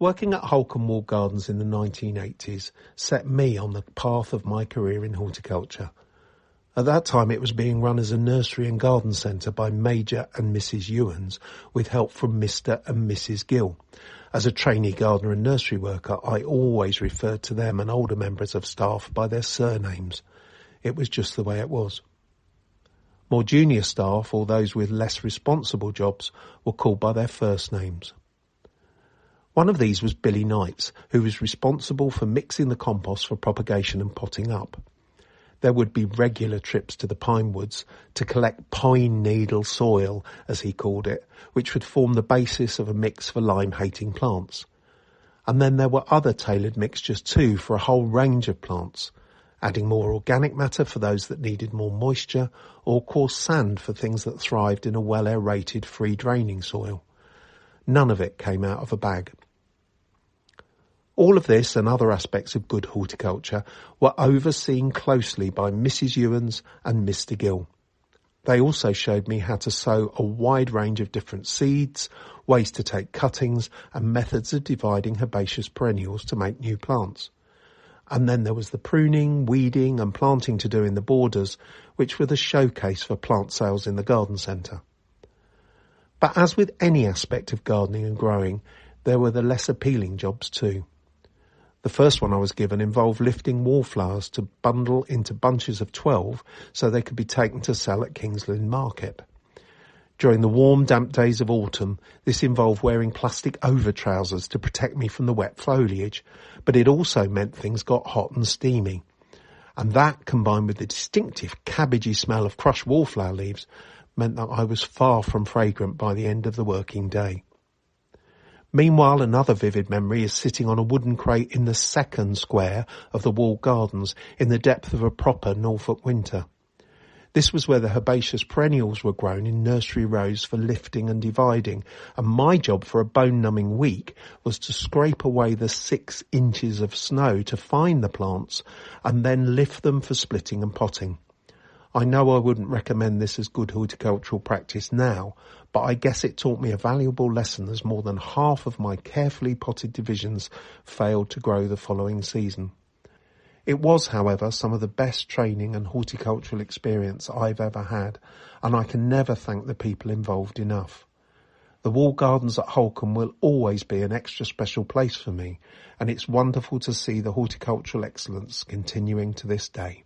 Working at Holkham Walled Gardens in the 1980s set me on the path of my career in horticulture. At that time it was being run as a nursery and garden centre by Major and Mrs Ewans with help from Mr and Mrs Gill. As a trainee gardener and nursery worker, I always referred to them and older members of staff by their surnames. It was just the way it was. More junior staff, or those with less responsible jobs, were called by their first names. One of these was Billy Knights, who was responsible for mixing the compost for propagation and potting up. There would be regular trips to the pine woods to collect pine needle soil, as he called it, which would form the basis of a mix for lime-hating plants. And then there were other tailored mixtures too for a whole range of plants, adding more organic matter for those that needed more moisture, or coarse sand for things that thrived in a well-aerated, free-draining soil. None of it came out of a bag. All of this and other aspects of good horticulture were overseen closely by Mrs Ewans and Mr Gill. They also showed me how to sow a wide range of different seeds, ways to take cuttings, and methods of dividing herbaceous perennials to make new plants. And then there was the pruning, weeding and planting to do in the borders, which were the showcase for plant sales in the garden centre. But as with any aspect of gardening and growing, there were the less appealing jobs too. The first one I was given involved lifting wallflowers to bundle into bunches of 12 so they could be taken to sell at King's Lynn Market. During the warm, damp days of autumn, this involved wearing plastic over-trousers to protect me from the wet foliage, but it also meant things got hot and steamy. And that, combined with the distinctive cabbagey smell of crushed wallflower leaves, meant that I was far from fragrant by the end of the working day. Meanwhile, another vivid memory is sitting on a wooden crate in the second square of the walled gardens in the depth of a proper Norfolk winter. This was where the herbaceous perennials were grown in nursery rows for lifting and dividing, and my job for a bone-numbing week was to scrape away the 6 inches of snow to find the plants and then lift them for splitting and potting. I know I wouldn't recommend this as good horticultural practice now, but I guess it taught me a valuable lesson as more than half of my carefully potted divisions failed to grow the following season. It was, however, some of the best training and horticultural experience I've ever had, and I can never thank the people involved enough. The walled gardens at Holkham will always be an extra special place for me, and it's wonderful to see the horticultural excellence continuing to this day.